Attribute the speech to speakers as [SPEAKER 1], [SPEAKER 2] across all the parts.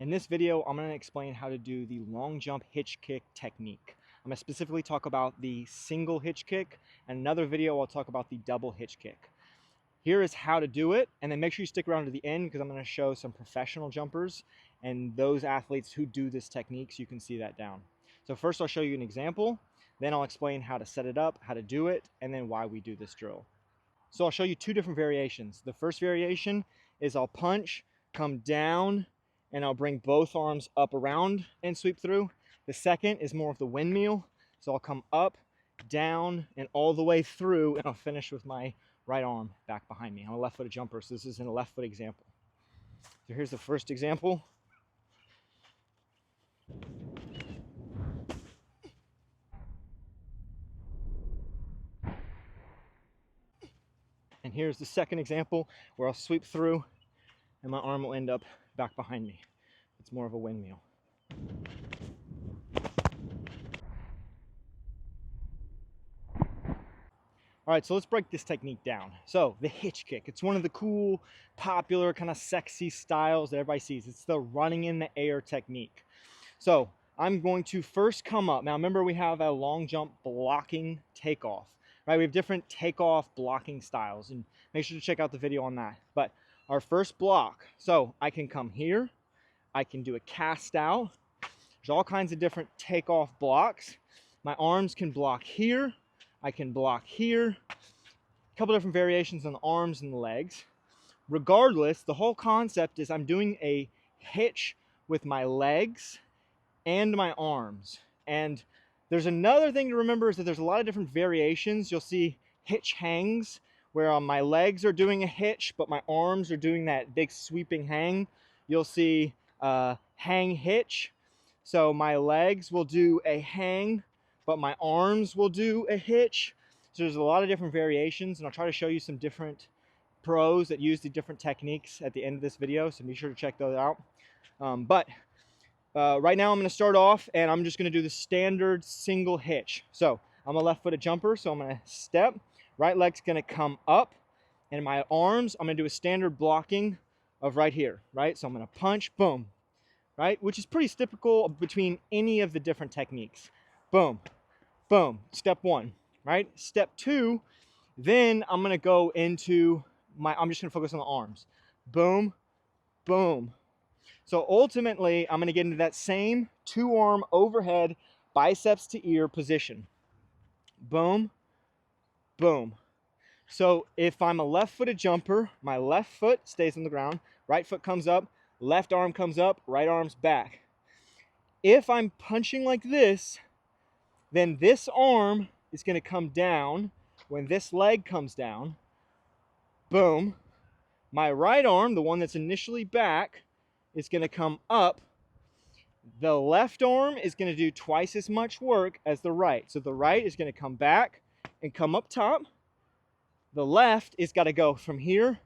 [SPEAKER 1] In this video, I'm going to explain how to do the long jump hitch kick technique. I'm going to specifically talk about the single hitch kick, and another video I'll talk about the double hitch kick. Here is how to do it, and then make sure you stick around to the end because I'm going to show some professional jumpers and those athletes who do this technique so you can see that down. So first I'll show you an example, then I'll explain how to set it up, how to do it, and then why we do this drill. So I'll show you two different variations. The first variation is I'll punch, come down, and I'll bring both arms up around and sweep through. The second is more of the windmill. So I'll come up, down, and all the way through, and I'll finish with my right arm back behind me. I'm a left-footed jumper, so this is in a left foot example. So here's the first example. And here's the second example where I'll sweep through and my arm will end up back behind me. It's more of a windmill. All right, so let's break this technique down. So the hitch kick, it's one of the cool, popular, kind of sexy styles that everybody sees. It's the running in the air technique. So I'm going to first come up. Now remember, we have a long jump blocking takeoff, right? We have different takeoff blocking styles, and make sure to check out the video on that. But our first block, so I can come here, I can do a cast out. There's all kinds of different takeoff blocks. My arms can block here, I can block here. A couple different variations on the arms and the legs. Regardless, the whole concept is I'm doing a hitch with my legs and my arms. And there's another thing to remember is that there's a lot of different variations. You'll see hitch hangs where my legs are doing a hitch, but my arms are doing that big sweeping hang. You'll see hang hitch. So my legs will do a hang, but my arms will do a hitch. So there's a lot of different variations, and I'll try to show you some different pros that use the different techniques at the end of this video, so be sure to check those out. Right now I'm going to start off, and I'm just going to do the standard single hitch. So I'm a left-footed jumper, so I'm going to step. Right leg's going to come up, and my arms, I'm going to do a standard blocking of right here, right? So I'm going to punch, boom, right? Which is pretty typical between any of the different techniques. Boom, boom, step one, right? Step two, then I'm going to go into I'm just going to focus on the arms. Boom, boom. So ultimately, I'm going to get into that same two-arm overhead, biceps to ear position. Boom, boom. So if I'm a left-footed jumper, my left foot stays on the ground, right foot comes up, left arm comes up, right arm's back. If I'm punching like this, then this arm is going to come down when this leg comes down. Boom. My right arm, the one that's initially back, is going to come up. The left arm is going to do twice as much work as the right. So the right is going to come back and come up top. The left is got to go from here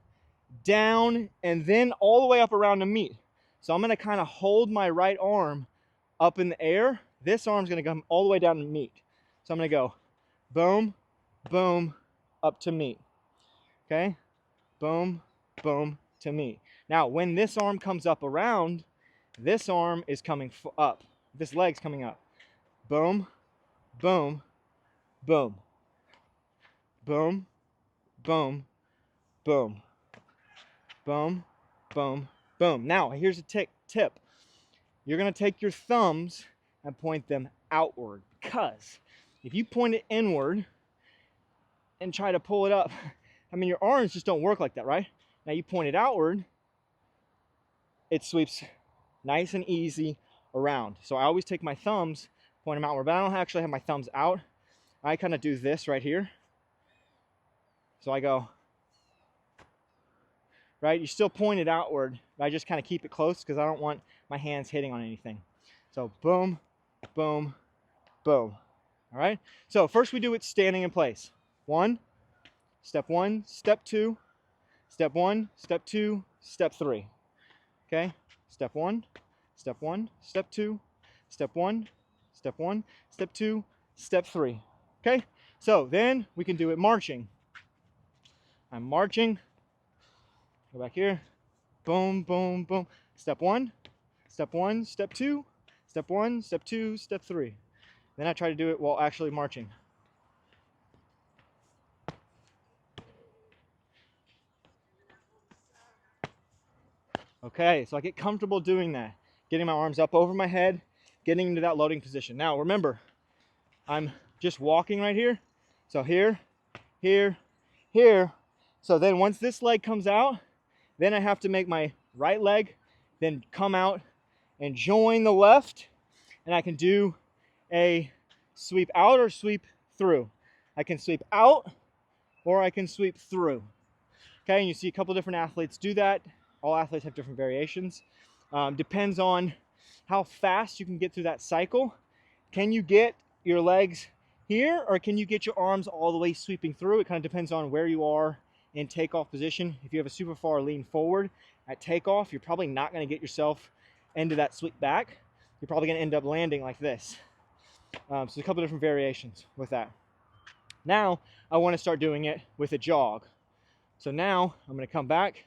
[SPEAKER 1] down and then all the way up around to meet. So I'm going to kind of hold my right arm up in the air. This arm's going to come all the way down to meet. So I'm going to go boom, boom, up to meet. Okay? Boom, boom, to meet. Now, when this arm comes up around, this arm is coming up. This leg's coming up. Boom, boom, boom. Boom, boom, boom. Boom, boom, boom. Now, here's a tip. You're going to take your thumbs and point them outward, because if you point it inward and try to pull it up, I mean, your arms just don't work like that, right? Now you point it outward, it sweeps nice and easy around. So I always take my thumbs, point them outward, but I don't actually have my thumbs out. I kind of do this right here. So I go, right? You still point it outward, but I just kind of keep it close because I don't want my hands hitting on anything. So boom, boom, boom. All right? So first we do it standing in place. Step one, step two, step one, step two, step three. Okay? Step one, step one, step two, step one, step one, step two, step three. Okay? So then we can do it marching. I'm marching. Go back here. Boom, boom, boom. Step one, step one, step two, step one, step two, step three. Then I try to do it while actually marching. Okay, so I get comfortable doing that, getting my arms up over my head, getting into that loading position. Now remember, I'm just walking right here. So here, here, here. So then once this leg comes out, then I have to make my right leg then come out and join the left, and I can do a sweep out or sweep through. I can sweep out or I can sweep through. Okay, and you see a couple different athletes do that. All athletes have different variations. Depends on how fast you can get through that cycle. Can you get your legs here, or can you get your arms all the way sweeping through? It kind of depends on where you are in takeoff position. If you have a super far lean forward at takeoff, you're probably not going to get yourself into that sweep back. You're probably going to end up landing like this. So a couple different variations with that. Now I want to start doing it with a jog. So now I'm going to come back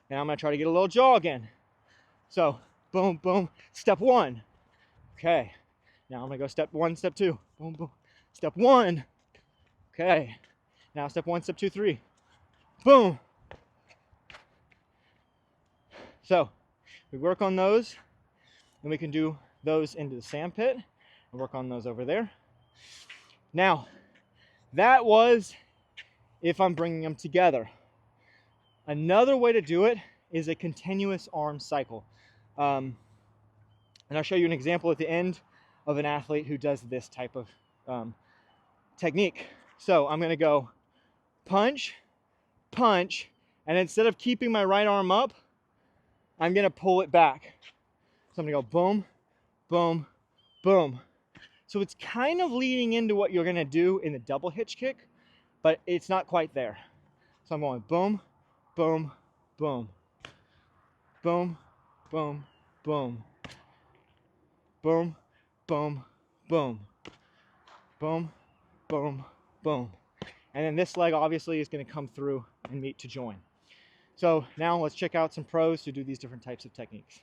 [SPEAKER 1] and I'm going to try to get a little jog in. So boom, boom, step one. Okay, now I'm going to go step one, step two, boom, boom, step one. Okay, now step one, step two, three, boom. So we work on those, and we can do those into the sand pit and work on those over there. Now, that was if I'm bringing them together. Another way to do it is a continuous arm cycle. And I'll show you an example at the end of an athlete who does this type of technique. So I'm going to go punch, punch, and instead of keeping my right arm up, I'm going to pull it back. So I'm going to go boom, boom, boom. So it's kind of leading into what you're going to do in the double hitch kick, but it's not quite there. So I'm going boom, boom, boom, boom, boom, boom, boom, boom, boom, boom, boom, boom. And then this leg obviously is going to come through and meet to join. So now let's check out some pros who do these different types of techniques.